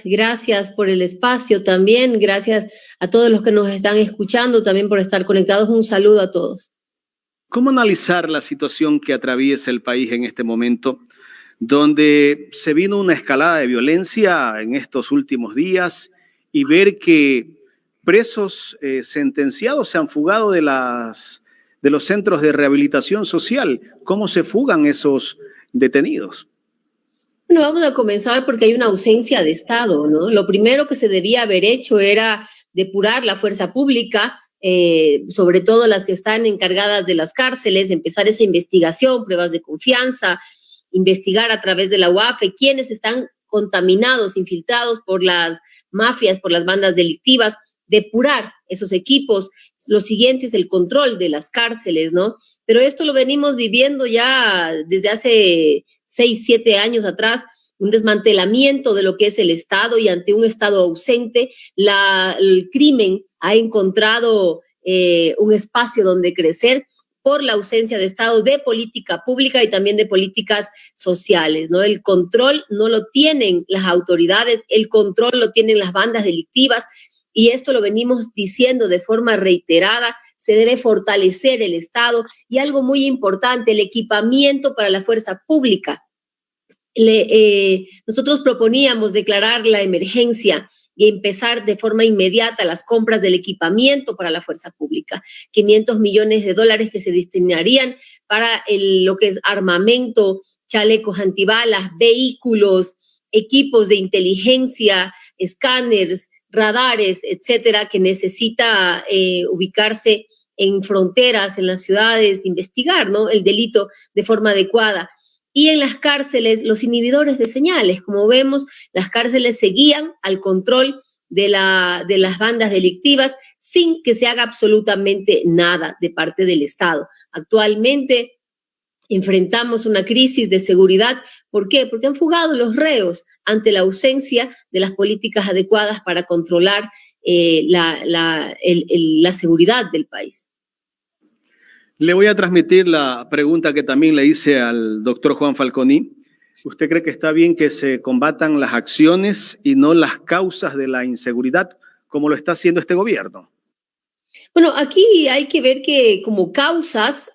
Gracias por el espacio también, gracias a todos los que nos están escuchando, también por estar conectados. Un saludo a todos. ¿Cómo analizar la situación que atraviesa el país en este momento, donde se vino una escalada de violencia en estos últimos días y ver que presos sentenciados se han fugado de los centros de rehabilitación social? ¿Cómo se fugan esos detenidos? Bueno, vamos a comenzar porque hay una ausencia de Estado, ¿no? Lo primero que se debía haber hecho era depurar la fuerza pública, sobre todo las que están encargadas de las cárceles, empezar esa investigación, pruebas de confianza, investigar a través de la UAFE quiénes están contaminados, infiltrados por las mafias, por las bandas delictivas, depurar esos equipos. Lo siguiente es el control de las cárceles, ¿no? Pero esto lo venimos viviendo ya desde hace 6, 7 años atrás, un desmantelamiento de lo que es el Estado, y ante un Estado ausente, el crimen ha encontrado un espacio donde crecer por la ausencia de Estado, de política pública y también de políticas sociales, ¿no? El control no lo tienen las autoridades, el control lo tienen las bandas delictivas, y esto lo venimos diciendo de forma reiterada. Se debe fortalecer el Estado y algo muy importante, el equipamiento para la fuerza pública. Nosotros proponíamos declarar la emergencia y empezar de forma inmediata las compras del equipamiento para la fuerza pública. $500 millones que se destinarían para lo que es armamento, chalecos antibalas, vehículos, equipos de inteligencia, escáneres, radares, etcétera, que necesita ubicarse en fronteras, en las ciudades, investigar, ¿no?, el delito de forma adecuada. Y en las cárceles, los inhibidores de señales. Como vemos, las cárceles seguían al control de las bandas delictivas sin que se haga absolutamente nada de parte del Estado. Actualmente enfrentamos una crisis de seguridad. ¿Por qué? Porque han fugado los reos ante la ausencia de las políticas adecuadas para controlar la seguridad del país. Le voy a transmitir la pregunta que también le hice al doctor Juan Falconi. ¿Usted cree que está bien que se combatan las acciones y no las causas de la inseguridad, como lo está haciendo este gobierno? Bueno, aquí hay que ver que como causas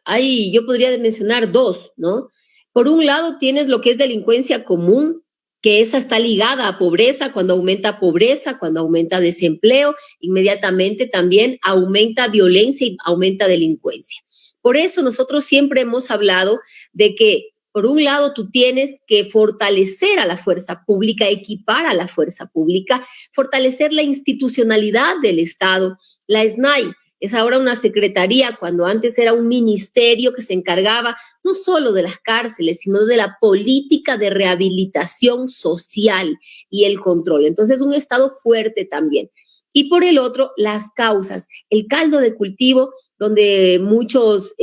yo podría mencionar dos, ¿no? Por un lado tienes lo que es delincuencia común, que esa está ligada a pobreza. Cuando aumenta pobreza, cuando aumenta desempleo, inmediatamente también aumenta violencia y aumenta delincuencia. Por eso nosotros siempre hemos hablado de que, por un lado, tú tienes que fortalecer a la fuerza pública, equipar a la fuerza pública, fortalecer la institucionalidad del Estado. La SNAI es ahora una secretaría, cuando antes era un ministerio que se encargaba no solo de las cárceles, sino de la política de rehabilitación social y el control. Entonces, un Estado fuerte también. Y por el otro, las causas, el caldo de cultivo donde muchos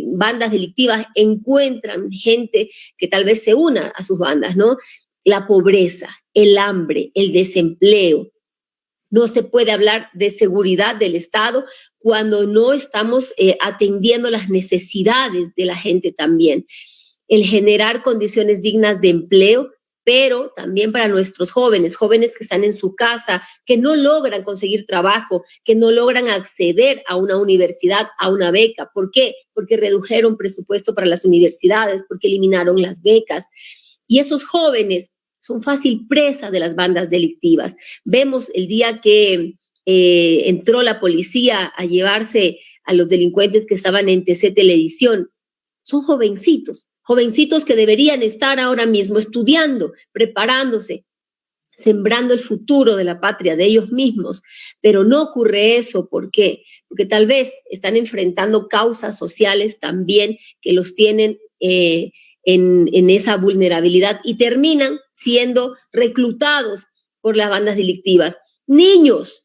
bandas delictivas encuentran gente que tal vez se una a sus bandas, ¿no? La pobreza, el hambre, el desempleo. No se puede hablar de seguridad del Estado cuando no estamos atendiendo las necesidades de la gente también. El generar condiciones dignas de empleo, pero también para nuestros jóvenes que están en su casa, que no logran conseguir trabajo, que no logran acceder a una universidad, a una beca. ¿Por qué? Porque redujeron presupuesto para las universidades, porque eliminaron las becas. Y esos jóvenes son fácil presa de las bandas delictivas. Vemos el día que entró la policía a llevarse a los delincuentes que estaban en TC Televisión. Son jovencitos que deberían estar ahora mismo estudiando, preparándose, sembrando el futuro de la patria de ellos mismos, pero no ocurre eso. ¿Por qué? Porque tal vez están enfrentando causas sociales también que los tienen en esa vulnerabilidad y terminan siendo reclutados por las bandas delictivas. Niños,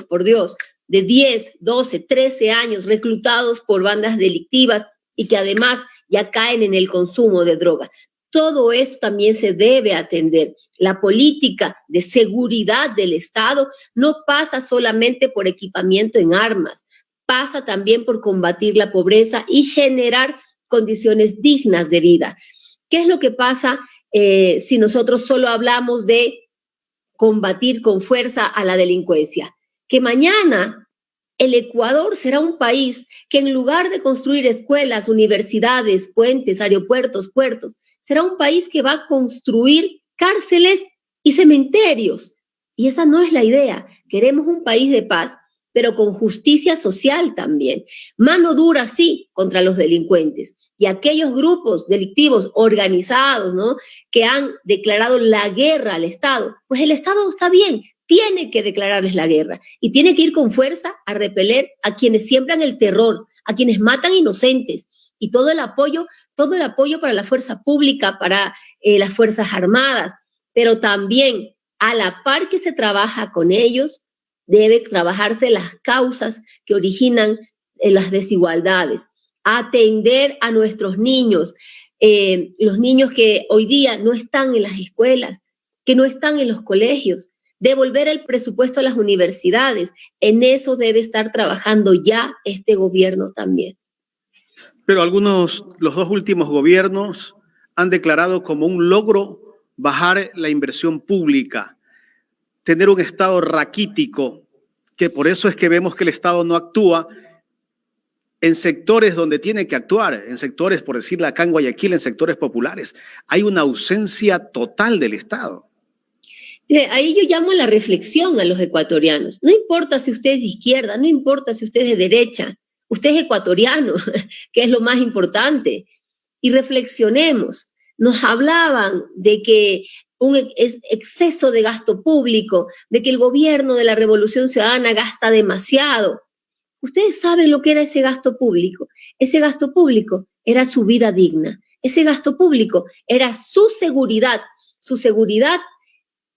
por Dios, de 10, 12, 13 años reclutados por bandas delictivas y que además ya caen en el consumo de droga. Todo esto también se debe atender. La política de seguridad del Estado no pasa solamente por equipamiento en armas, pasa también por combatir la pobreza y generar condiciones dignas de vida. ¿Qué es lo que pasa si nosotros solo hablamos de combatir con fuerza a la delincuencia. Que mañana el Ecuador será un país que en lugar de construir escuelas, universidades, puentes, aeropuertos, puertos, será un país que va a construir cárceles y cementerios. Y esa no es la idea. Queremos un país de paz, pero con justicia social también. Mano dura, sí, contra los delincuentes. Y aquellos grupos delictivos organizados, ¿no?, que han declarado la guerra al Estado, pues el Estado está bien, tiene que declararles la guerra y tiene que ir con fuerza a repeler a quienes siembran el terror, a quienes matan inocentes, y todo el apoyo para la fuerza pública, para las Fuerzas Armadas, pero también a la par que se trabaja con ellos, debe trabajarse las causas que originan las desigualdades, atender a nuestros niños, los niños que hoy día no están en las escuelas, que no están en los colegios, devolver el presupuesto a las universidades. En eso debe estar trabajando ya este gobierno también. Pero los dos últimos gobiernos han declarado como un logro bajar la inversión pública, tener un Estado raquítico, que por eso es que vemos que el Estado no actúa en sectores donde tiene que actuar, en sectores, por decirlo acá en Guayaquil, en sectores populares. Hay una ausencia total del Estado. Mire, ahí yo llamo a la reflexión a los ecuatorianos. No importa si usted es de izquierda, no importa si usted es de derecha, usted es ecuatoriano, que es lo más importante. Y reflexionemos. Nos hablaban de que un exceso de gasto público, de que el gobierno de la Revolución Ciudadana gasta demasiado. Ustedes saben lo que era ese gasto público. Ese gasto público era su vida digna. Ese gasto público era su seguridad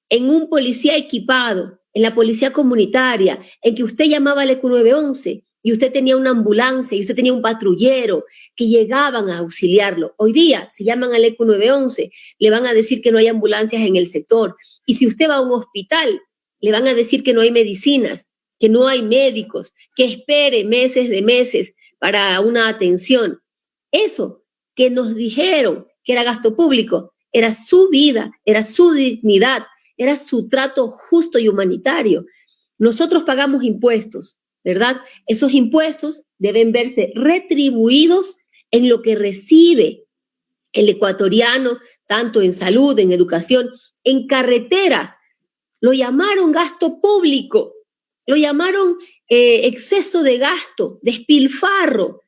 en un policía equipado, en la policía comunitaria, en que usted llamaba al ECU 911 y usted tenía una ambulancia y usted tenía un patrullero que llegaban a auxiliarlo. Hoy día, si llaman al ECU 911, le van a decir que no hay ambulancias en el sector. Y si usted va a un hospital, le van a decir que no hay medicinas, que no hay médicos, que espere meses para una atención. Eso que nos dijeron que era gasto público, era su vida, era su dignidad, era su trato justo y humanitario. Nosotros pagamos impuestos, ¿verdad? Esos impuestos deben verse retribuidos en lo que recibe el ecuatoriano, tanto en salud, en educación, en carreteras. Lo llamaron gasto público, lo llamaron exceso de gasto, despilfarro,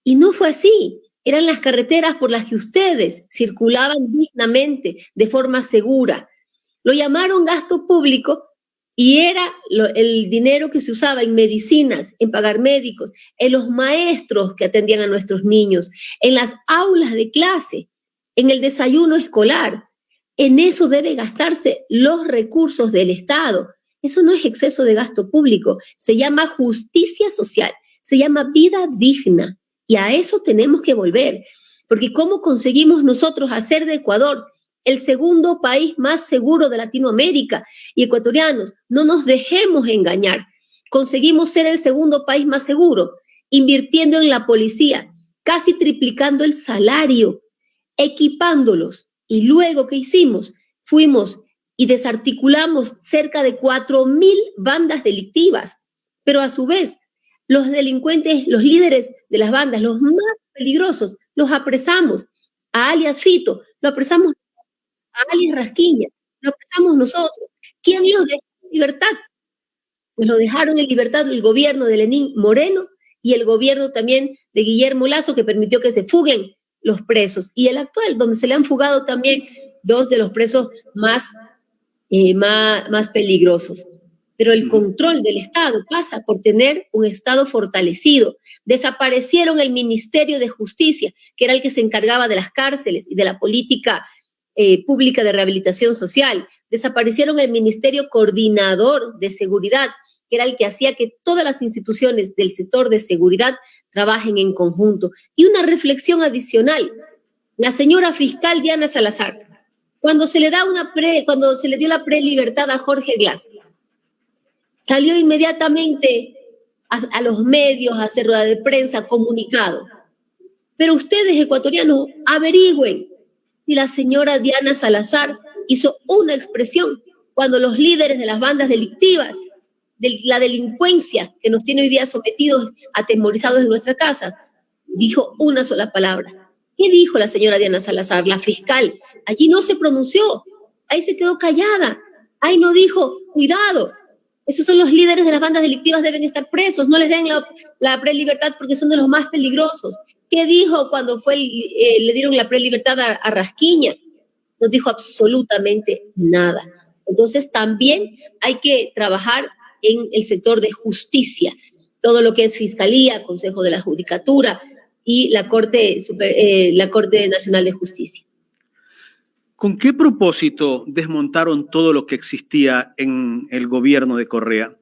y no fue así. Eran las carreteras por las que ustedes circulaban dignamente, de forma segura. Lo llamaron gasto público y era el dinero que se usaba en medicinas, en pagar médicos, en los maestros que atendían a nuestros niños, en las aulas de clase, en el desayuno escolar. En eso debe gastarse los recursos del Estado. Eso no es exceso de gasto público, se llama justicia social, se llama vida digna. Y a eso tenemos que volver, porque ¿cómo conseguimos nosotros hacer de Ecuador el segundo país más seguro de Latinoamérica? Y ecuatorianos, no nos dejemos engañar. Conseguimos ser el segundo país más seguro, invirtiendo en la policía, casi triplicando el salario, equipándolos. Y luego, ¿qué hicimos? Fuimos y desarticulamos cerca de 4.000 bandas delictivas, pero a su vez, los delincuentes, los líderes de las bandas, los más peligrosos, los apresamos. A alias Fito, lo apresamos, a alias Rasquiña, lo apresamos nosotros. ¿Quién los dejó en libertad? Pues lo dejaron en libertad el gobierno de Lenín Moreno y el gobierno también de Guillermo Lasso, que permitió que se fuguen los presos. Y el actual, donde se le han fugado también 2 de los presos más peligrosos. Pero el control del Estado pasa por tener un Estado fortalecido. Desaparecieron el Ministerio de Justicia, que era el que se encargaba de las cárceles y de la política pública de rehabilitación social. Desaparecieron el Ministerio Coordinador de Seguridad, que era el que hacía que todas las instituciones del sector de seguridad trabajen en conjunto. Y una reflexión adicional. La señora fiscal Diana Salazar, cuando se le dio la prelibertad a Jorge Glass, salió inmediatamente a los medios a hacer rueda de prensa, comunicado. Pero ustedes, ecuatorianos, averigüen si la señora Diana Salazar hizo una expresión cuando los líderes de las bandas delictivas, de la delincuencia que nos tiene hoy día sometidos, atemorizados en nuestra casa, dijo una sola palabra. ¿Qué dijo la señora Diana Salazar, la fiscal? Allí no se pronunció, ahí se quedó callada, ahí no dijo, cuidado, esos son los líderes de las bandas delictivas, deben estar presos, no les den la prelibertad porque son de los más peligrosos. ¿Qué dijo cuando le dieron la prelibertad a Rasquiña? No dijo absolutamente nada. Entonces también hay que trabajar en el sector de justicia, todo lo que es Fiscalía, Consejo de la Judicatura y la Corte Nacional de Justicia. ¿Con qué propósito desmontaron todo lo que existía en el gobierno de Correa?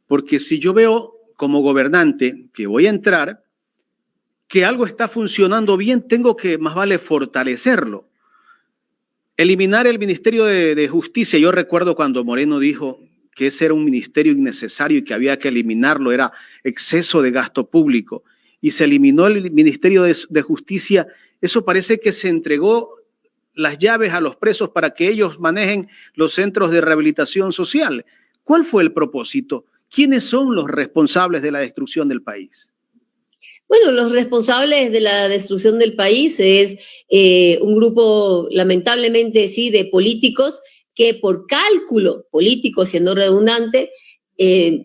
Porque si yo veo como gobernante que voy a entrar, que algo está funcionando bien, tengo que más vale fortalecerlo. Eliminar el Ministerio de Justicia, yo recuerdo cuando Moreno dijo que ese era un ministerio innecesario y que había que eliminarlo, era exceso de gasto público, y se eliminó el Ministerio de Justicia. Eso parece que se entregó las llaves a los presos para que ellos manejen los centros de rehabilitación social. ¿Cuál fue el propósito? ¿Quiénes son los responsables de la destrucción del país? Bueno, los responsables de la destrucción del país es un grupo, lamentablemente sí, de políticos que por cálculo político, siendo redundante,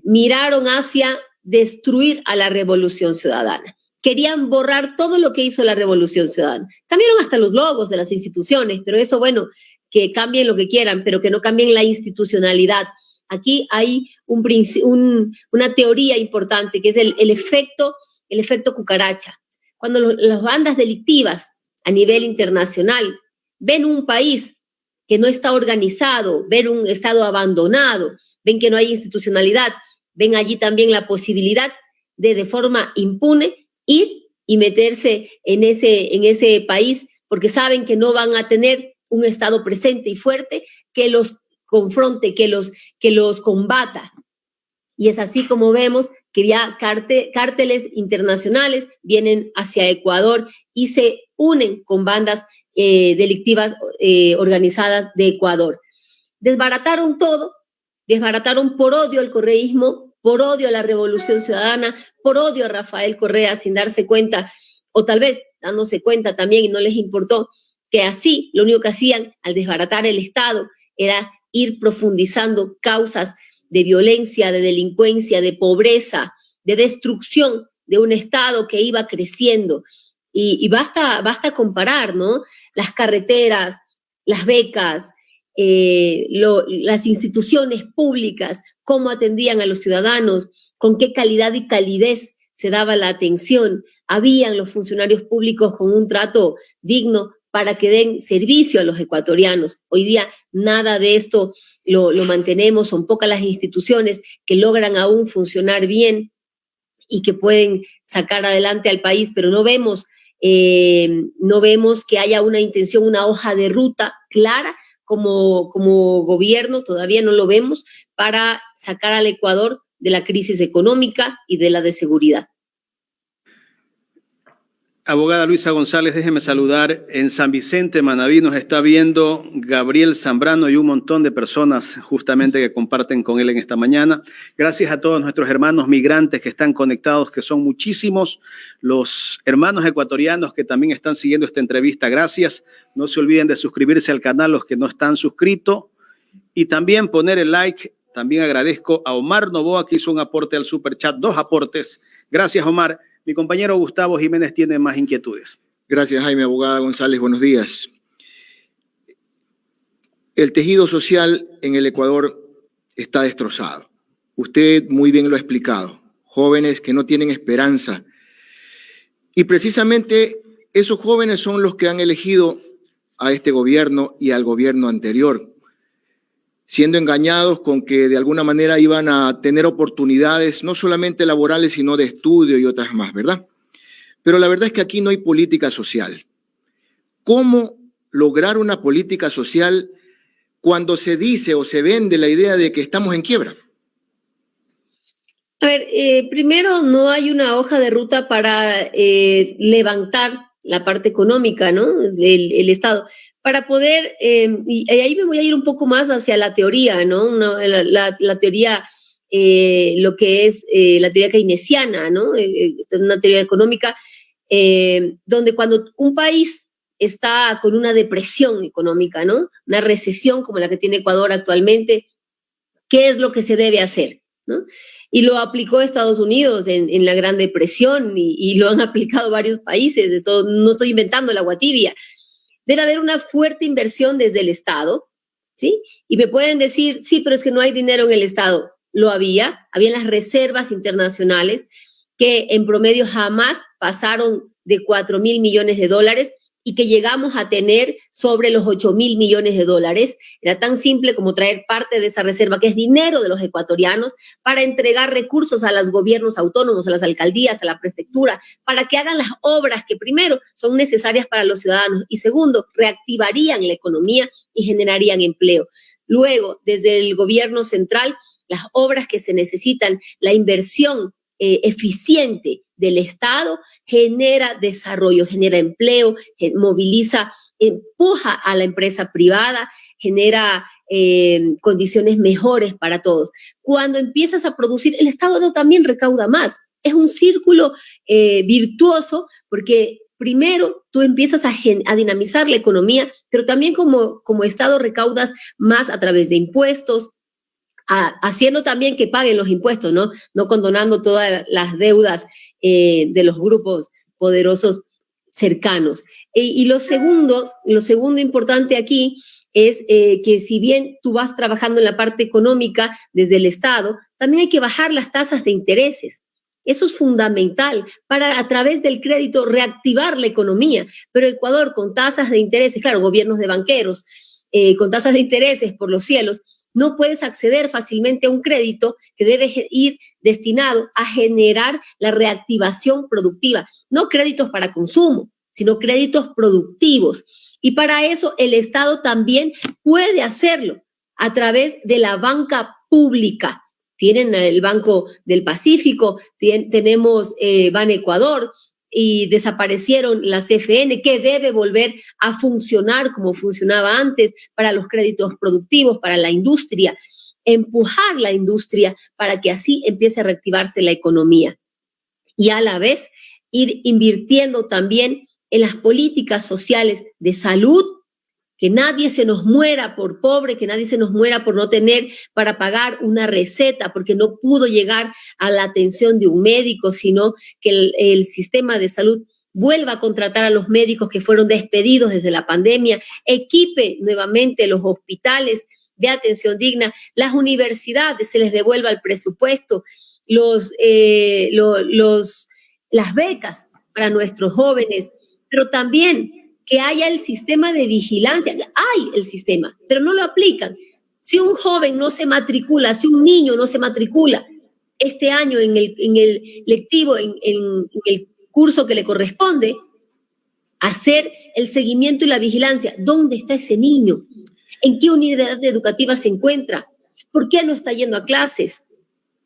miraron hacia destruir a la Revolución Ciudadana. Querían borrar todo lo que hizo la Revolución Ciudadana. Cambiaron hasta los logos de las instituciones, pero eso, bueno, que cambien lo que quieran, pero que no cambien la institucionalidad. Aquí hay una teoría importante, que es el efecto cucaracha. Cuando las bandas delictivas a nivel internacional ven un país que no está organizado, ven un Estado abandonado, ven que no hay institucionalidad, ven allí también la posibilidad de forma impune, ir y meterse en ese país porque saben que no van a tener un Estado presente y fuerte que los confronte, que los combata. Y es así como vemos que ya cárteles internacionales vienen hacia Ecuador y se unen con bandas delictivas organizadas de Ecuador. Desbarataron todo, desbarataron por odio al correísmo, por odio a la Revolución Ciudadana, por odio a Rafael Correa, sin darse cuenta, o tal vez dándose cuenta también y no les importó, que así lo único que hacían al desbaratar el Estado era ir profundizando causas de violencia, de delincuencia, de pobreza, de destrucción de un Estado que iba creciendo. Y basta comparar, ¿no? Las carreteras, las becas, las instituciones públicas, cómo atendían a los ciudadanos, con qué calidad y calidez se daba la atención. Habían los funcionarios públicos con un trato digno para que den servicio a los ecuatorianos. Hoy día nada de esto lo mantenemos, son pocas las instituciones que logran aún funcionar bien y que pueden sacar adelante al país, pero no vemos que haya una intención, una hoja de ruta clara como gobierno, todavía no lo vemos, para sacar al Ecuador de la crisis económica y de la de seguridad. Abogada Luisa González, déjeme saludar. En San Vicente, Manaví, nos está viendo Gabriel Zambrano y un montón de personas justamente que comparten con él en esta mañana. Gracias a todos nuestros hermanos migrantes que están conectados, que son muchísimos, los hermanos ecuatorianos que también están siguiendo esta entrevista. Gracias. No se olviden de suscribirse al canal los que no están suscritos y también poner el like. También agradezco a Omar Novoa que hizo un aporte al Superchat, 2 aportes. Gracias, Omar. Mi compañero Gustavo Jiménez tiene más inquietudes. Gracias, Jaime. Abogada González, buenos días. El tejido social en el Ecuador está destrozado. Usted muy bien lo ha explicado. Jóvenes que no tienen esperanza. Y precisamente esos jóvenes son los que han elegido a este gobierno y al gobierno anterior, siendo engañados con que de alguna manera iban a tener oportunidades no solamente laborales, sino de estudio y otras más, ¿verdad? Pero la verdad es que aquí no hay política social. ¿Cómo lograr una política social cuando se dice o se vende la idea de que estamos en quiebra? A ver, primero no hay una hoja de ruta para levantar la parte económica, ¿no? El Estado. para poder, y ahí me voy a ir un poco más hacia la teoría, ¿no? La teoría, lo que es la teoría keynesiana, ¿no? Una teoría económica, donde cuando un país está con una depresión económica, ¿no? Una recesión como la que tiene Ecuador actualmente, ¿qué es lo que se debe hacer? ¿No? Y lo aplicó Estados Unidos en la Gran Depresión y lo han aplicado varios países. Esto no estoy inventando el agua tibia. Debe haber una fuerte inversión desde el Estado, ¿sí? Y me pueden decir, sí, pero es que no hay dinero en el Estado. Lo había las reservas internacionales que en promedio jamás pasaron de 4.000 millones de dólares y que llegamos a tener sobre los 8.000 millones de dólares. Era tan simple como traer parte de esa reserva, que es dinero de los ecuatorianos, para entregar recursos a los gobiernos autónomos, a las alcaldías, a la prefectura, para que hagan las obras que primero son necesarias para los ciudadanos y segundo, reactivarían la economía y generarían empleo. Luego, desde el gobierno central, las obras que se necesitan, la inversión eficiente del Estado genera desarrollo, genera empleo, moviliza, empuja a la empresa privada, genera condiciones mejores para todos. Cuando empiezas a producir, el Estado también recauda más. Es un círculo virtuoso porque primero tú empiezas a dinamizar la economía, pero también como Estado recaudas más a través de impuestos, haciendo también que paguen los impuestos, ¿no? No condonando todas las deudas de los grupos poderosos cercanos. Y lo segundo importante aquí es que si bien tú vas trabajando en la parte económica desde el Estado, también hay que bajar las tasas de intereses. Eso es fundamental para, a través del crédito, reactivar la economía. Pero Ecuador, con tasas de intereses, claro, gobiernos de banqueros, con tasas de intereses por los cielos, no puedes acceder fácilmente a un crédito que debe ir destinado a generar la reactivación productiva. No créditos para consumo, sino créditos productivos. Y para eso el Estado también puede hacerlo a través de la banca pública. Tienen el Banco del Pacífico, tenemos Ban Ecuador, y desaparecieron la CFN, que debe volver a funcionar como funcionaba antes para los créditos productivos, para la industria, empujar la industria para que así empiece a reactivarse la economía. Y a la vez ir invirtiendo también en las políticas sociales de salud, que nadie se nos muera por pobre, que nadie se nos muera por no tener para pagar una receta, porque no pudo llegar a la atención de un médico, sino que el sistema de salud vuelva a contratar a los médicos que fueron despedidos desde la pandemia, equipe nuevamente los hospitales de atención digna, las universidades se les devuelva el presupuesto, las becas para nuestros jóvenes, pero también que haya el sistema de vigilancia. Hay el sistema, pero no lo aplican. Si un joven no se matricula, si un niño no se matricula este año en el lectivo, en el curso que le corresponde, hacer el seguimiento y la vigilancia. ¿Dónde está ese niño? ¿En qué unidad educativa se encuentra? ¿Por qué no está yendo a clases?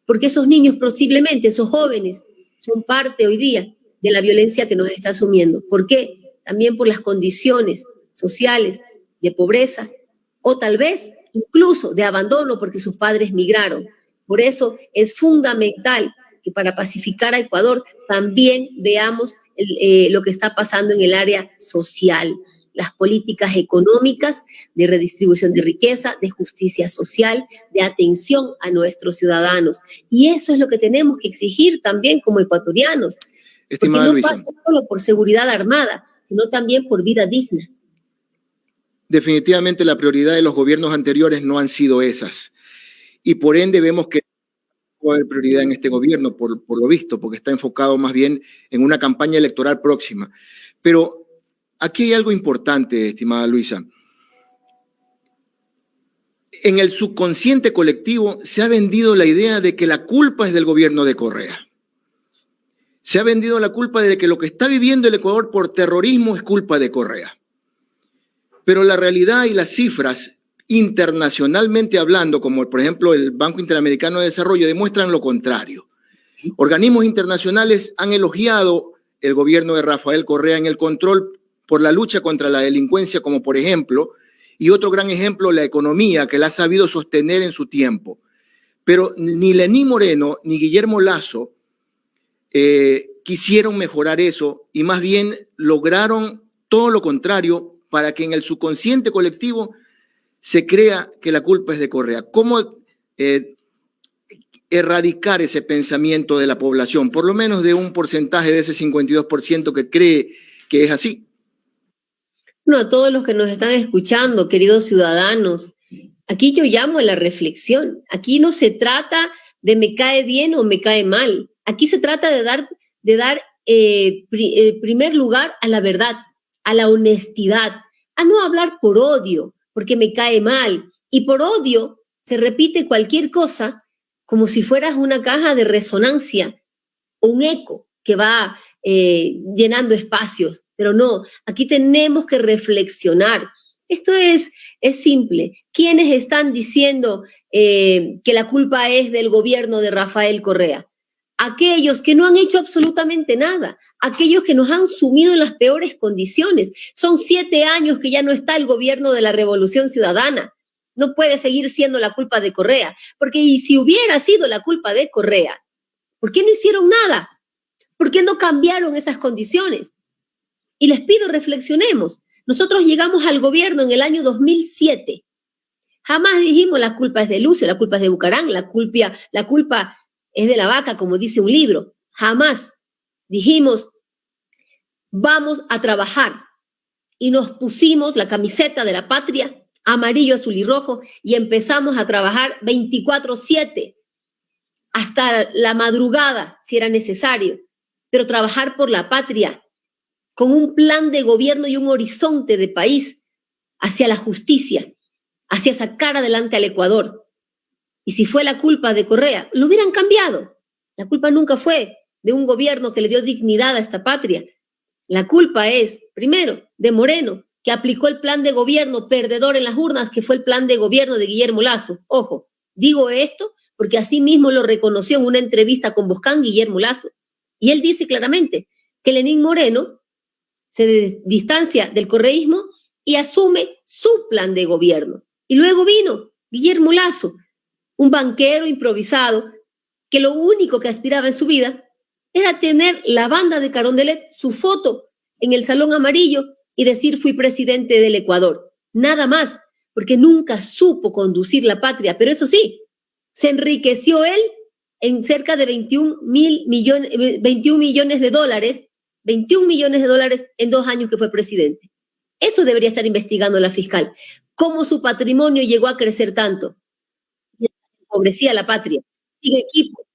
Porque esos niños posiblemente, esos jóvenes, son parte hoy día de la violencia que nos está asumiendo. ¿Por qué? También por las condiciones sociales de pobreza o tal vez incluso de abandono porque sus padres migraron. Por eso es fundamental que para pacificar a Ecuador también veamos lo que está pasando en el área social, las políticas económicas de redistribución de riqueza, de justicia social, de atención a nuestros ciudadanos. Y eso es lo que tenemos que exigir también como ecuatorianos, Estimada porque no Luisa, pasa solo por seguridad armada, sino también por vida digna. definitivamente la prioridad de los gobiernos anteriores no han sido esas. Y por ende vemos que no va a haber prioridad en este gobierno, por lo visto, porque está enfocado más bien en una campaña electoral próxima. Pero aquí hay algo importante, estimada Luisa. En el subconsciente colectivo se ha vendido la idea de que la culpa es del gobierno de Correa. Se ha vendido la culpa de que lo que está viviendo el Ecuador por terrorismo es culpa de Correa. Pero la realidad y las cifras, internacionalmente hablando, como por ejemplo el Banco Interamericano de Desarrollo, demuestran lo contrario. Organismos internacionales han elogiado el gobierno de Rafael Correa en el control por la lucha contra la delincuencia, como por ejemplo, y otro gran ejemplo, la economía, que la ha sabido sostener en su tiempo. Pero ni Lenín Moreno ni Guillermo Lasso quisieron mejorar eso y más bien lograron todo lo contrario para que en el subconsciente colectivo se crea que la culpa es de Correa. ¿Cómo erradicar ese pensamiento de la población, por lo menos de un porcentaje de ese 52% que cree que es así? Bueno, a todos los que nos están escuchando, queridos ciudadanos, aquí yo llamo a la reflexión. Aquí no se trata de me cae bien o me cae mal. Aquí se trata de dar primer lugar a la verdad, a la honestidad, a no hablar por odio, porque me cae mal. Y por odio se repite cualquier cosa como si fueras una caja de resonancia, un eco que va llenando espacios. Pero no, aquí tenemos que reflexionar. Esto es simple. ¿Quiénes están diciendo que la culpa es del gobierno de Rafael Correa? Aquellos que no han hecho absolutamente nada, aquellos que nos han sumido en las peores condiciones. Son 7 años que ya no está el gobierno de la Revolución Ciudadana. No puede seguir siendo la culpa de Correa, porque y si hubiera sido la culpa de Correa, ¿por qué no hicieron nada? ¿Por qué no cambiaron esas condiciones? Y les pido reflexionemos. Nosotros llegamos al gobierno en el año 2007. Jamás dijimos la culpa es de Lucio, la culpa es de Bucarán, la culpa es de la vaca, como dice un libro. Jamás dijimos vamos a trabajar y nos pusimos la camiseta de la patria, amarillo, azul y rojo, y empezamos a trabajar 24/7 hasta la madrugada, si era necesario, pero trabajar por la patria, con un plan de gobierno y un horizonte de país hacia la justicia, hacia sacar adelante al Ecuador. Y si fue la culpa de Correa, lo hubieran cambiado. La culpa nunca fue de un gobierno que le dio dignidad a esta patria. La culpa es, primero, de Moreno, que aplicó el plan de gobierno perdedor en las urnas, que fue el plan de gobierno de Guillermo Lasso. Ojo, digo esto porque así mismo lo reconoció en una entrevista con Boscán Guillermo Lasso. Y él dice claramente que Lenín Moreno se distancia del correísmo y asume su plan de gobierno. Y luego vino Guillermo Lasso, un banquero improvisado que lo único que aspiraba en su vida era tener la banda de Carondelet, su foto en el Salón Amarillo y decir fui presidente del Ecuador. Nada más, porque nunca supo conducir la patria, pero eso sí, se enriqueció él en cerca de 21 millones de dólares, 21 millones de dólares en 2 años que fue presidente. Eso debería estar investigando la fiscal. ¿Cómo su patrimonio llegó a crecer tanto? Empobrecía la patria. Sin equipo.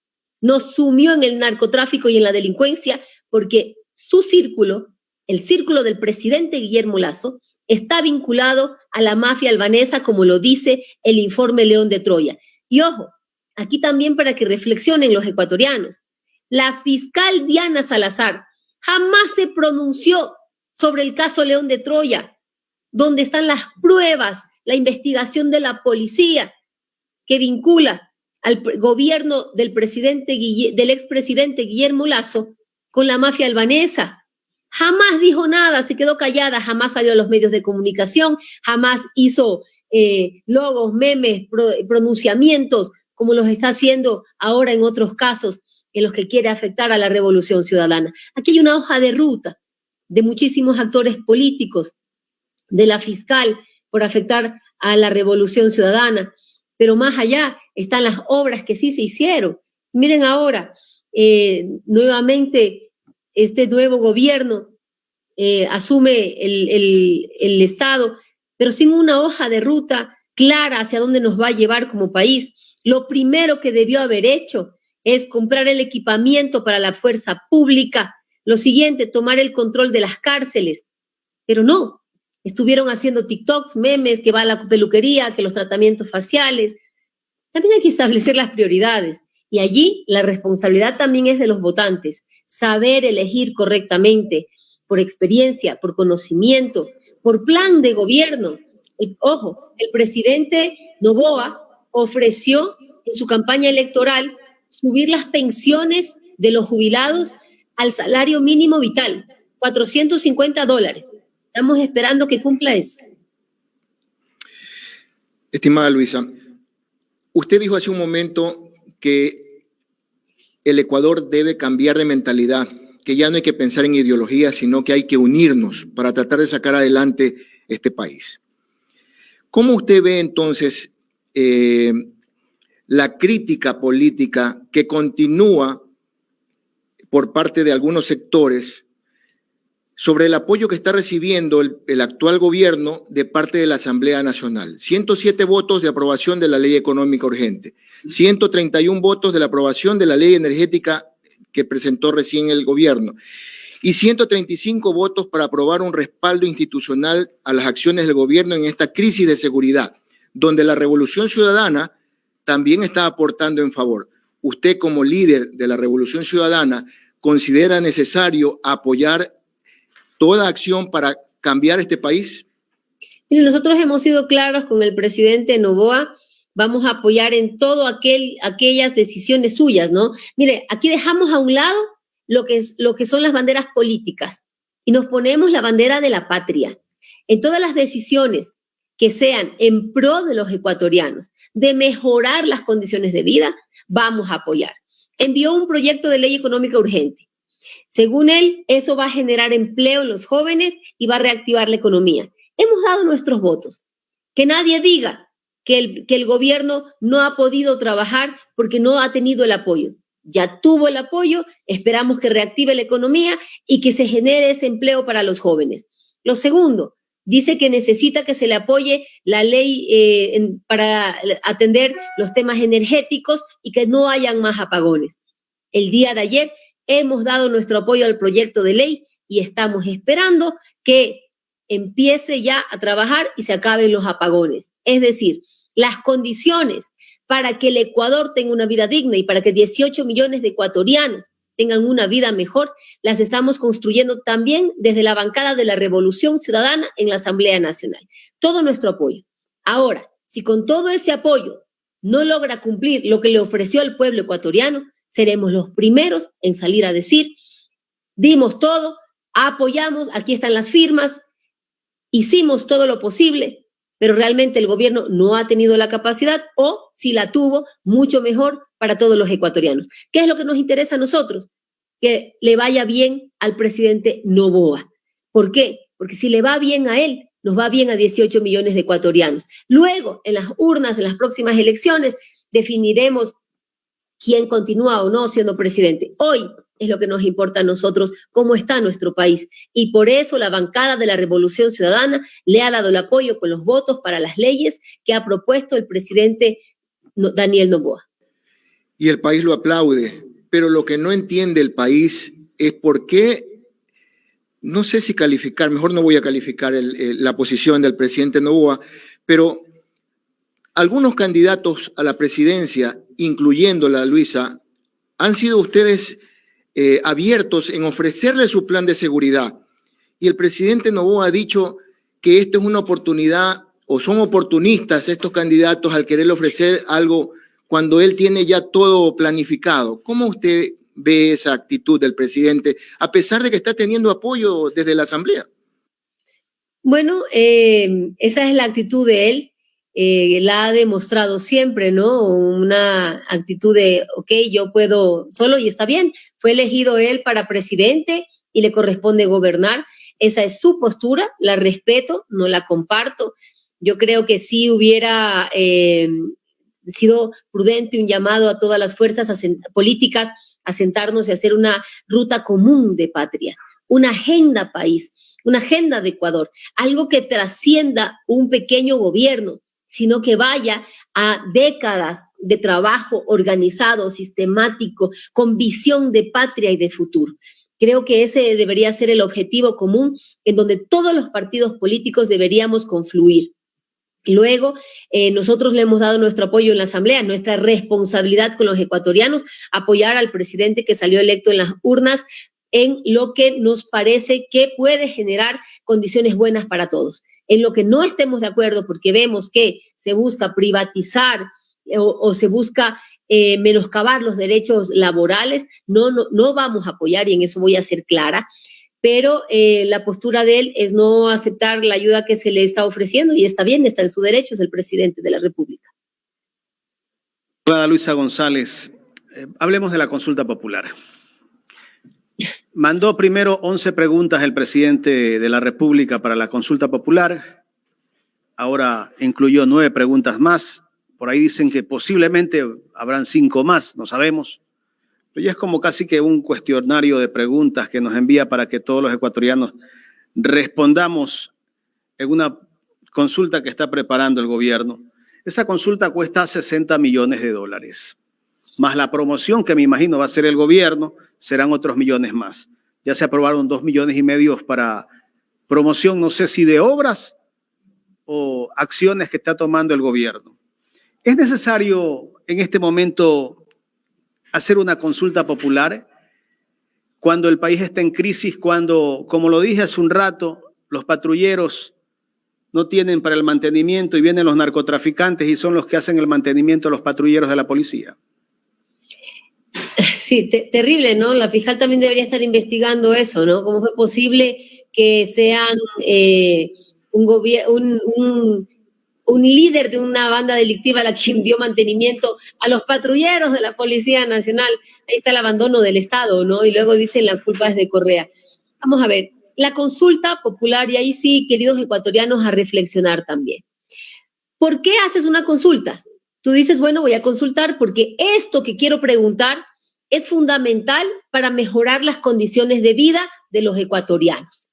Nos sumió en el narcotráfico y en la delincuencia porque su círculo, el círculo del presidente Guillermo Lasso, está vinculado a la mafia albanesa, como lo dice el informe León de Troya. Y ojo, aquí también para que reflexionen los ecuatorianos. La fiscal Diana Salazar jamás se pronunció sobre el caso León de Troya, donde están las pruebas, la investigación de la policía que vincula al gobierno del expresidente Guillermo Lasso con la mafia albanesa. Jamás dijo nada, se quedó callada, jamás salió a los medios de comunicación, jamás hizo logos, memes, pronunciamientos, como los está haciendo ahora en otros casos en los que quiere afectar a la Revolución Ciudadana. Aquí hay una hoja de ruta de muchísimos actores políticos, de la fiscal por afectar a la Revolución Ciudadana, pero más allá están las obras que sí se hicieron. Miren ahora, nuevamente este nuevo gobierno asume el Estado, pero sin una hoja de ruta clara hacia dónde nos va a llevar como país. Lo primero que debió haber hecho es comprar el equipamiento para la fuerza pública. Lo siguiente, tomar el control de las cárceles. Pero no, estuvieron haciendo TikToks, memes, que va a la peluquería, que los tratamientos faciales. También hay que establecer las prioridades. Y allí la responsabilidad también es de los votantes. Saber elegir correctamente, por experiencia, por conocimiento, por plan de gobierno. Ojo, el presidente Noboa ofreció en su campaña electoral subir las pensiones de los jubilados al salario mínimo vital, $450. Estamos esperando que cumpla eso. Estimada Luisa, usted dijo hace un momento que el Ecuador debe cambiar de mentalidad, que ya no hay que pensar en ideología, sino que hay que unirnos para tratar de sacar adelante este país. ¿Cómo usted ve entonces la crítica política que continúa por parte de algunos sectores sobre el apoyo que está recibiendo el actual gobierno de parte de la Asamblea Nacional? 107 votos de aprobación de la ley económica urgente, 131 votos de la aprobación de la ley energética que presentó recién el gobierno y 135 votos para aprobar un respaldo institucional a las acciones del gobierno en esta crisis de seguridad, donde la Revolución Ciudadana también está aportando en favor. Usted, como líder de la Revolución Ciudadana, ¿considera necesario apoyar toda acción para cambiar este país? Mire, nosotros hemos sido claros con el presidente Noboa, vamos a apoyar en todo aquellas decisiones suyas, ¿no? Mire, aquí dejamos a un lado lo que son las banderas políticas y nos ponemos la bandera de la patria. En todas las decisiones que sean en pro de los ecuatorianos, de mejorar las condiciones de vida, vamos a apoyar. Envió un proyecto de ley económica urgente. Según él, eso va a generar empleo en los jóvenes y va a reactivar la economía. Hemos dado nuestros votos. Que nadie diga que el gobierno no ha podido trabajar porque no ha tenido el apoyo. Ya tuvo el apoyo, esperamos que reactive la economía y que se genere ese empleo para los jóvenes. Lo segundo, dice que necesita que se le apoye la ley para atender los temas energéticos y que no hayan más apagones. El día de ayer hemos dado nuestro apoyo al proyecto de ley y estamos esperando que empiece ya a trabajar y se acaben los apagones. Es decir, las condiciones para que el Ecuador tenga una vida digna y para que 18 millones de ecuatorianos tengan una vida mejor, las estamos construyendo también desde la bancada de la Revolución Ciudadana en la Asamblea Nacional. Todo nuestro apoyo. Ahora, si con todo ese apoyo no logra cumplir lo que le ofreció al pueblo ecuatoriano, seremos los primeros en salir a decir, dimos todo, apoyamos, aquí están las firmas, hicimos todo lo posible, pero realmente el gobierno no ha tenido la capacidad o, si la tuvo, mucho mejor para todos los ecuatorianos. ¿Qué es lo que nos interesa a nosotros? Que le vaya bien al presidente Noboa. ¿Por qué? Porque si le va bien a él, nos va bien a 18 millones de ecuatorianos. Luego, en las urnas, en las próximas elecciones, definiremos quién continúa o no siendo presidente. Hoy es lo que nos importa a nosotros, cómo está nuestro país. Y por eso la bancada de la Revolución Ciudadana le ha dado el apoyo con los votos para las leyes que ha propuesto el presidente Daniel Noboa. Y el país lo aplaude, pero lo que no entiende el país es por qué, no sé si calificar, mejor no voy a calificar la posición del presidente Noboa, pero algunos candidatos a la presidencia, incluyéndola, Luisa, han sido ustedes abiertos en ofrecerle su plan de seguridad. Y el presidente Noboa ha dicho que esto es una oportunidad, o son oportunistas estos candidatos al querer ofrecer algo cuando él tiene ya todo planificado. ¿Cómo usted ve esa actitud del presidente, a pesar de que está teniendo apoyo desde la Asamblea? Bueno, esa es la actitud de él. La ha demostrado siempre, ¿no? Una actitud de, ok, yo puedo solo y está bien. Fue elegido él para presidente y le corresponde gobernar. Esa es su postura, la respeto, no la comparto. Yo creo que sí hubiera sido prudente un llamado a todas las fuerzas políticas a sentarnos y hacer una ruta común de patria, una agenda país, una agenda de Ecuador, algo que trascienda un pequeño gobierno, sino que vaya a décadas de trabajo organizado, sistemático, con visión de patria y de futuro. Creo que ese debería ser el objetivo común en donde todos los partidos políticos deberíamos confluir. Luego, nosotros le hemos dado nuestro apoyo en la Asamblea, nuestra responsabilidad con los ecuatorianos, apoyar al presidente que salió electo en las urnas en lo que nos parece que puede generar condiciones buenas para todos. En lo que no estemos de acuerdo, porque vemos que se busca privatizar o se busca menoscabar los derechos laborales, no vamos a apoyar, y en eso voy a ser clara. pero la postura de él es no aceptar la ayuda que se le está ofreciendo, y está bien, está en su derecho, es el presidente de la República. Luisa González, hablemos de la consulta popular. Mandó primero 11 preguntas el presidente de la República para la consulta popular, ahora incluyó 9 preguntas más, por ahí dicen que posiblemente habrán 5 más, no sabemos, pero ya es como casi que un cuestionario de preguntas que nos envía para que todos los ecuatorianos respondamos en una consulta que está preparando el gobierno. Esa consulta cuesta $60 millones, más la promoción que me imagino va a hacer el gobierno, serán otros millones más. Ya se aprobaron 2,5 millones para promoción, no sé si de obras o acciones que está tomando el gobierno. ¿Es necesario en este momento hacer una consulta popular cuando el país está en crisis, cuando, como lo dije hace un rato, los patrulleros no tienen para el mantenimiento y vienen los narcotraficantes y son los que hacen el mantenimiento de los patrulleros de la policía? Sí, terrible, ¿no? La fiscal también debería estar investigando eso, ¿no? ¿Cómo fue posible que sean un líder de una banda delictiva la que dio mantenimiento a los patrulleros de la Policía Nacional? Ahí está el abandono del Estado, ¿no? Y luego dicen la culpa es de Correa. Vamos a ver, la consulta popular, y ahí sí, queridos ecuatorianos, a reflexionar también. ¿Por qué haces una consulta? Tú dices, bueno, voy a consultar porque esto que quiero preguntar es fundamental para mejorar las condiciones de vida de los ecuatorianos.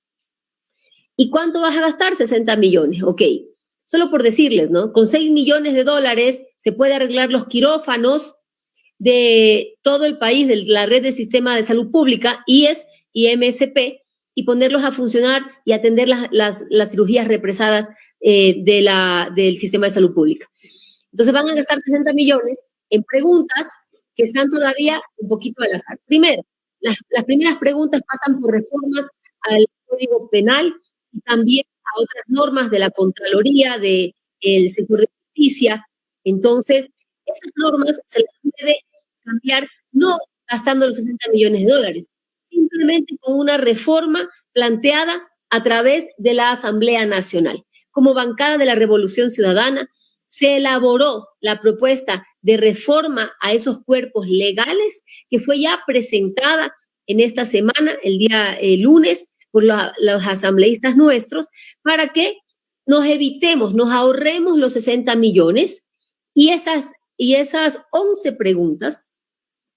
¿Y cuánto vas a gastar? 60 millones, ok. Solo por decirles, ¿no? Con $6 millones se puede arreglar los quirófanos de todo el país, de la red de sistema de salud pública, IES y MSP, y ponerlos a funcionar y atender las cirugías represadas del sistema de salud pública. Entonces van a gastar 60 millones en preguntas que están todavía un poquito al azar. Primero, las primeras preguntas pasan por reformas al Código Penal y también a otras normas de la Contraloría, del sector de justicia. Entonces, esas normas se las puede cambiar no gastando los 60 millones de dólares, simplemente con una reforma planteada a través de la Asamblea Nacional. Como bancada de la Revolución Ciudadana, se elaboró la propuesta de reforma a esos cuerpos legales que fue ya presentada en esta semana, el día lunes, por los asambleístas nuestros, para que nos evitemos, nos ahorremos los 60 millones y esas 11 preguntas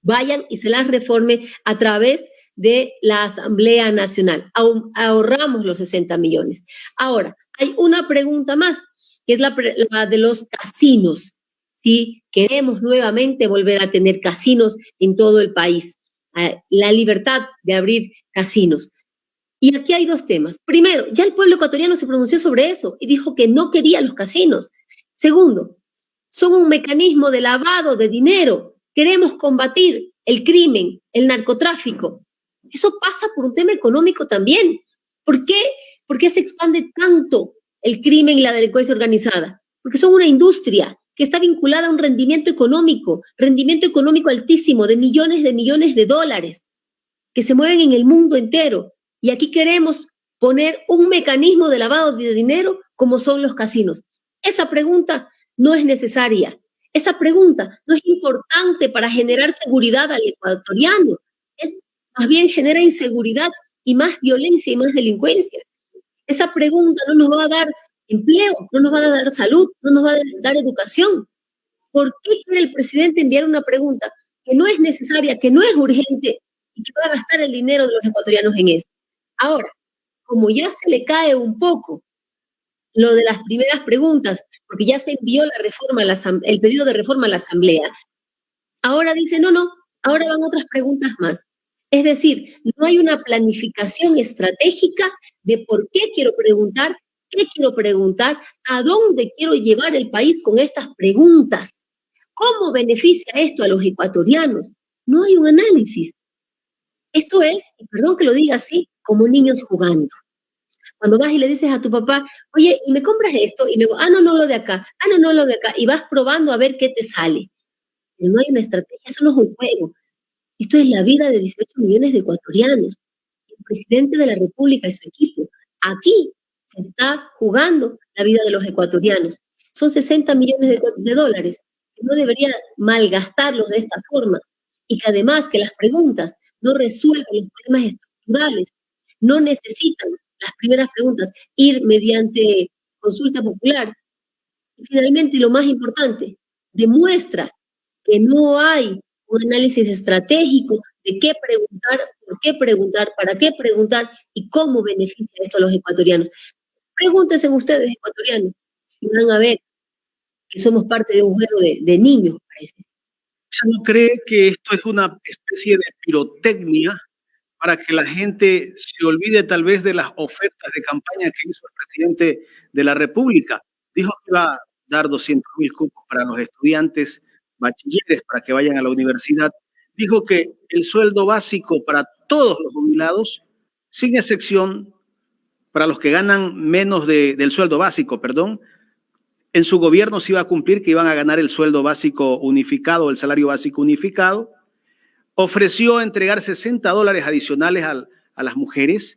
vayan y se las reforme a través de la Asamblea Nacional. Ahorramos los 60 millones. Ahora, hay una pregunta más, que es la de los casinos. Si queremos nuevamente volver a tener casinos en todo el país, la libertad de abrir casinos. Y aquí hay 2 temas. Primero, ya el pueblo ecuatoriano se pronunció sobre eso y dijo que no quería los casinos. Segundo, son un mecanismo de lavado de dinero. Queremos combatir el crimen, el narcotráfico. Eso pasa por un tema económico también. ¿Por qué se expande tanto el crimen y la delincuencia organizada? Porque son una industria que está vinculada a un rendimiento económico altísimo de millones de dólares que se mueven en el mundo entero. Y aquí queremos poner un mecanismo de lavado de dinero como son los casinos. Esa pregunta no es necesaria. Esa pregunta no es importante para generar seguridad al ecuatoriano. Más bien genera inseguridad y más violencia y más delincuencia. Esa pregunta no nos va a dar empleo, no nos va a dar salud, no nos va a dar educación. ¿Por qué quiere el presidente enviar una pregunta que no es necesaria, que no es urgente y que va a gastar el dinero de los ecuatorianos en eso? Ahora, como ya se le cae un poco lo de las primeras preguntas, porque ya se envió la reforma, el pedido de reforma a la Asamblea, ahora dice, no, ahora van otras preguntas más. Es decir, no hay una planificación estratégica de por qué quiero preguntar, a dónde quiero llevar el país con estas preguntas. ¿Cómo beneficia esto a los ecuatorianos? No hay un análisis. Esto es, y perdón que lo diga así, como niños jugando. Cuando vas y le dices a tu papá, oye, ¿y me compras esto? Y luego, no, lo de acá, no, lo de acá. Y vas probando a ver qué te sale. Pero no hay una estrategia, eso no es un juego. Esto es la vida de 18 millones de ecuatorianos. el presidente de la República y su equipo. Aquí se está jugando la vida de los ecuatorianos. Son 60 millones de dólares que no debería malgastarlos de esta forma y que además que las preguntas no resuelven los problemas estructurales, no necesitan las primeras preguntas ir mediante consulta popular. Y finalmente, lo más importante, demuestra que no hay un análisis estratégico de qué preguntar, por qué preguntar, para qué preguntar y cómo beneficia esto a los ecuatorianos. Pregúntense ustedes, ecuatorianos, y van a ver que somos parte de un juego de niños, parece. ¿No cree que esto es una especie de pirotecnia para que la gente se olvide tal vez de las ofertas de campaña que hizo el presidente de la República? Dijo que iba a dar 200.000 cupos para los estudiantes bachilleres para que vayan a la universidad. Dijo que el sueldo básico para todos los jubilados, sin excepción, para los que ganan menos del sueldo básico, perdón, en su gobierno se iba a cumplir que iban a ganar el sueldo básico unificado, el salario básico unificado. Ofreció entregar $60 adicionales a las mujeres.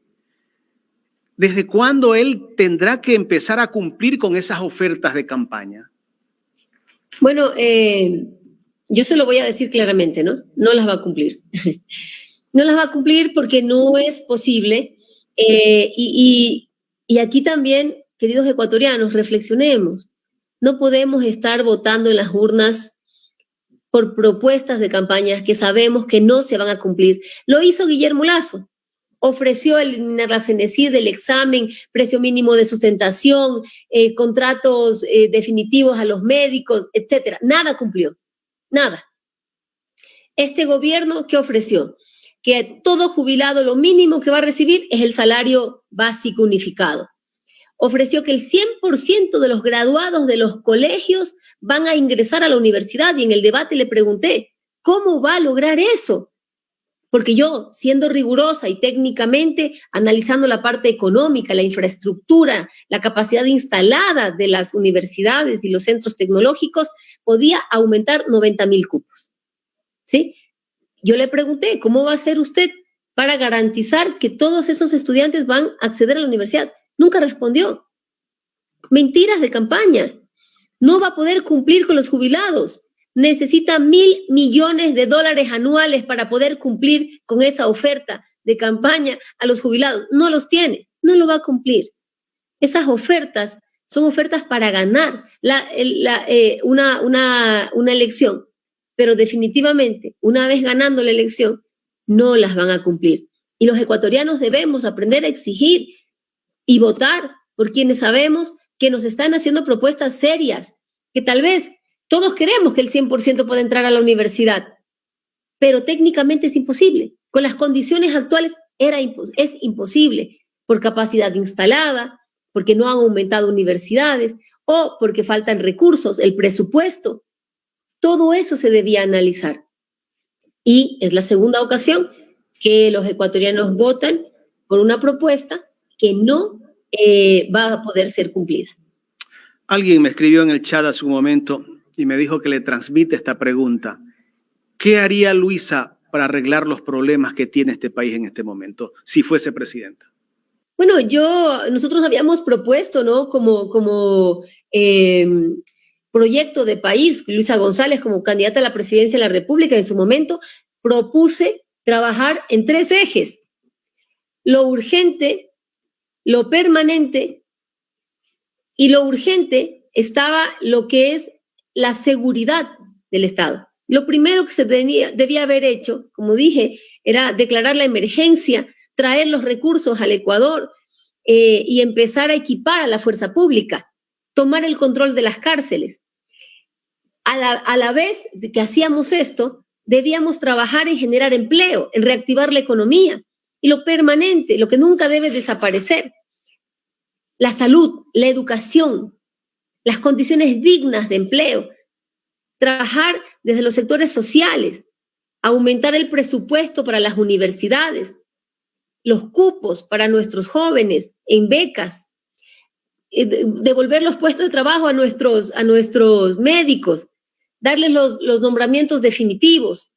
¿Desde cuándo él tendrá que empezar a cumplir con esas ofertas de campaña? Bueno, yo se lo voy a decir claramente, ¿no? No las va a cumplir. No las va a cumplir porque no es posible. Y aquí también, queridos ecuatorianos, reflexionemos. No podemos estar votando en las urnas por propuestas de campañas que sabemos que no se van a cumplir. Lo hizo Guillermo Lasso. Ofreció eliminar la CENESID del examen, precio mínimo de sustentación, contratos definitivos a los médicos, etcétera. Nada cumplió. Nada. Este gobierno, ¿qué ofreció? Que todo jubilado lo mínimo que va a recibir es el salario básico unificado. Ofreció que el 100% de los graduados de los colegios van a ingresar a la universidad y en el debate le pregunté, ¿cómo va a lograr eso? Porque yo, siendo rigurosa y técnicamente analizando la parte económica, la infraestructura, la capacidad instalada de las universidades y los centros tecnológicos, podía aumentar 90.000 cupos. ¿Sí? Yo le pregunté, ¿cómo va a hacer usted para garantizar que todos esos estudiantes van a acceder a la universidad? Nunca respondió. Mentiras de campaña. No va a poder cumplir con los jubilados. Necesita $1.000 millones anuales para poder cumplir con esa oferta de campaña a los jubilados. No los tiene, no lo va a cumplir. Esas ofertas son ofertas para ganar una elección, pero definitivamente, una vez ganando la elección, no las van a cumplir. Y los ecuatorianos debemos aprender a exigir y votar por quienes sabemos que nos están haciendo propuestas serias, que tal vez todos queremos que el 100% pueda entrar a la universidad, pero técnicamente es imposible. Con las condiciones actuales es imposible, por capacidad instalada, porque no han aumentado universidades o porque faltan recursos, el presupuesto. Todo eso se debía analizar. Y es la segunda ocasión que los ecuatorianos votan por una propuesta que no va a poder ser cumplida. Alguien me escribió en el chat hace un momento y me dijo que le transmite esta pregunta. ¿Qué haría Luisa para arreglar los problemas que tiene este país en este momento, si fuese presidenta? Bueno, nosotros habíamos propuesto, ¿no? Como proyecto de país, Luisa González como candidata a la presidencia de la República en su momento, propuse trabajar en 3 ejes. Lo urgente, lo permanente y lo urgente estaba lo que es la seguridad del Estado. Lo primero que se debía haber hecho, como dije, era declarar la emergencia, traer los recursos al Ecuador y empezar a equipar a la fuerza pública, tomar el control de las cárceles. A la vez de que hacíamos esto, debíamos trabajar en generar empleo, en reactivar la economía. Y lo permanente, lo que nunca debe desaparecer, la salud, la educación, las condiciones dignas de empleo, trabajar desde los sectores sociales, aumentar el presupuesto para las universidades, los cupos para nuestros jóvenes en becas, devolver los puestos de trabajo a nuestros médicos, darles los nombramientos definitivos,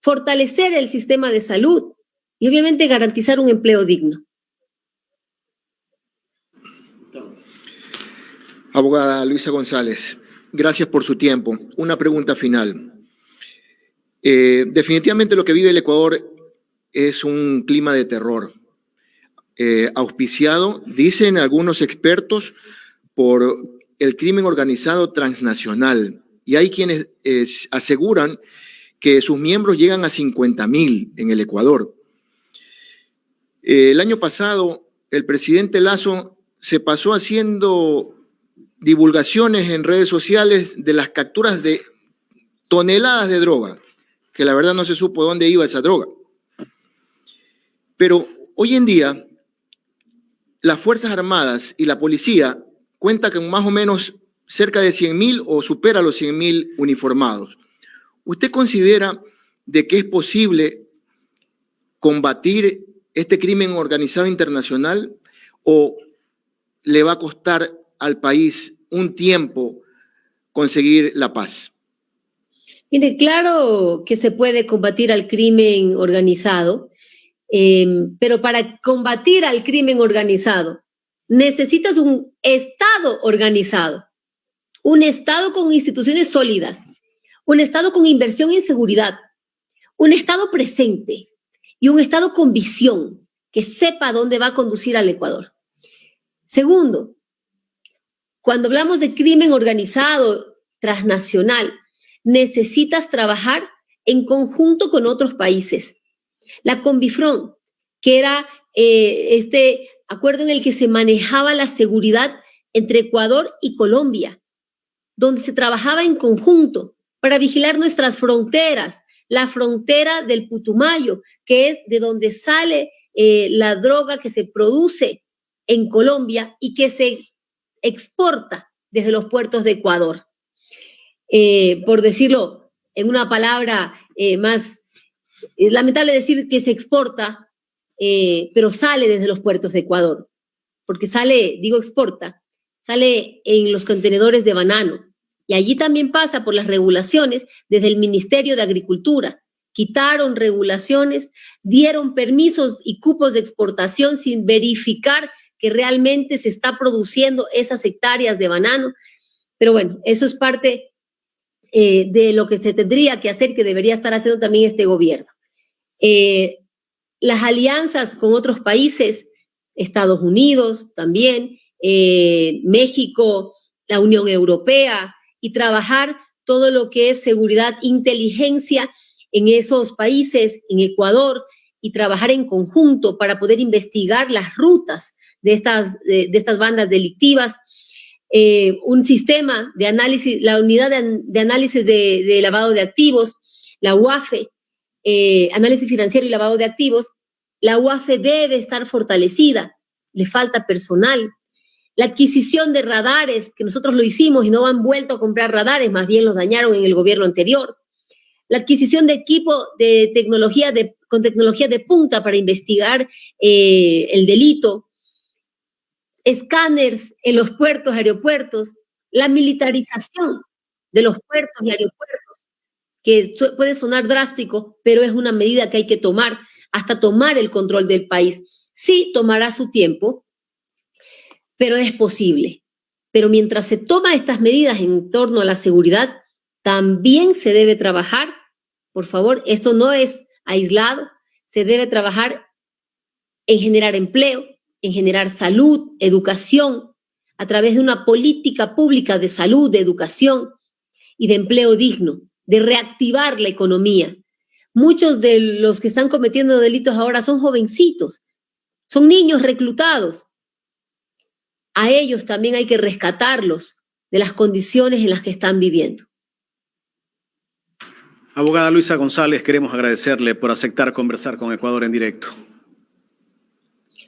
fortalecer el sistema de salud, y obviamente garantizar un empleo digno. Abogada Luisa González, gracias por su tiempo. Una pregunta final. Definitivamente lo que vive el Ecuador es un clima de terror, auspiciado, dicen algunos expertos, por el crimen organizado transnacional. Y hay quienes aseguran que sus miembros llegan a 50.000 en el Ecuador. El año pasado, el presidente Lasso se pasó haciendo divulgaciones en redes sociales de las capturas de toneladas de droga, que la verdad no se supo dónde iba esa droga. Pero hoy en día, las Fuerzas Armadas y la policía cuentan con más o menos cerca de 100.000 o supera los 100.000 uniformados. ¿Usted considera de que es posible combatir este crimen organizado internacional o le va a costar al país un tiempo conseguir la paz? Mire, claro que se puede combatir al crimen organizado, pero para combatir al crimen organizado necesitas un Estado organizado, un Estado con instituciones sólidas, un Estado con inversión en seguridad, un Estado presente y un Estado con visión que sepa dónde va a conducir al Ecuador. Segundo, cuando hablamos de crimen organizado transnacional, necesitas trabajar en conjunto con otros países. La Conbifron, que era este acuerdo en el que se manejaba la seguridad entre Ecuador y Colombia, donde se trabajaba en conjunto para vigilar nuestras fronteras, la frontera del Putumayo, que es de donde sale la droga que se produce en Colombia y que se exporta desde los puertos de Ecuador. Por decirlo en una palabra más, es lamentable decir que se exporta, pero sale desde los puertos de Ecuador, porque sale, digo exporta, sale en los contenedores de banano, y allí también pasa por las regulaciones desde el Ministerio de Agricultura. Quitaron regulaciones, dieron permisos y cupos de exportación sin verificar que realmente se está produciendo esas hectáreas de banano. Pero bueno, eso es parte de lo que se tendría que hacer, que debería estar haciendo también este gobierno. Las alianzas con otros países, Estados Unidos también, México, la Unión Europea, y trabajar todo lo que es seguridad, inteligencia en esos países, en Ecuador, y trabajar en conjunto para poder investigar las rutas de estas bandas delictivas. Un sistema de análisis, la unidad de análisis de lavado de activos, la UAFE, análisis financiero y lavado de activos. La UAFE debe estar fortalecida, le falta personal. La adquisición de radares, que nosotros lo hicimos y no han vuelto a comprar radares, más bien los dañaron en el gobierno anterior. La adquisición de equipo de tecnología con tecnología de punta para investigar el delito. Escáneres en los puertos, aeropuertos. La militarización de los puertos y aeropuertos, que puede sonar drástico, pero es una medida que hay que tomar hasta tomar el control del país. Sí, tomará su tiempo, pero es posible. Pero mientras se toman estas medidas en torno a la seguridad, también se debe trabajar, por favor, esto no es aislado, se debe trabajar en generar empleo, en generar salud, educación, a través de una política pública de salud, de educación y de empleo digno, de reactivar la economía. Muchos de los que están cometiendo delitos ahora son jovencitos, son niños reclutados. A ellos también hay que rescatarlos de las condiciones en las que están viviendo. Abogada Luisa González, queremos agradecerle por aceptar conversar con Ecuador en directo.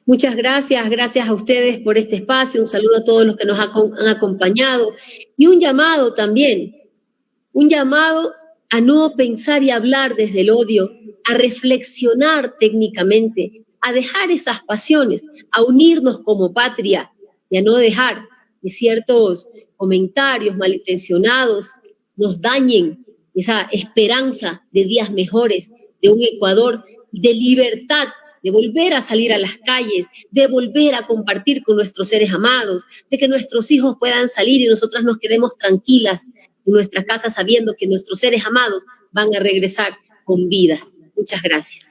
Muchas gracias, gracias a ustedes por este espacio, un saludo a todos los que nos han acompañado y un llamado también, un llamado a no pensar y hablar desde el odio, a reflexionar técnicamente, a dejar esas pasiones, a unirnos como patria y a no dejar que ciertos comentarios malintencionados nos dañen esa esperanza de días mejores, de un Ecuador de libertad, de volver a salir a las calles, de volver a compartir con nuestros seres amados, de que nuestros hijos puedan salir y nosotras nos quedemos tranquilas en nuestra casa sabiendo que nuestros seres amados van a regresar con vida. Muchas gracias.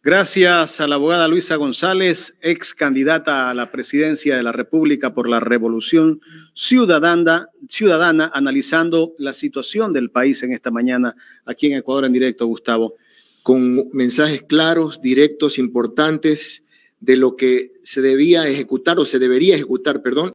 Gracias a la abogada Luisa González, ex candidata a la presidencia de la República por la Revolución Ciudadana, analizando la situación del país en esta mañana aquí en Ecuador en directo, Gustavo. Con mensajes claros, directos, importantes de lo que se debía ejecutar o se debería ejecutar, perdón.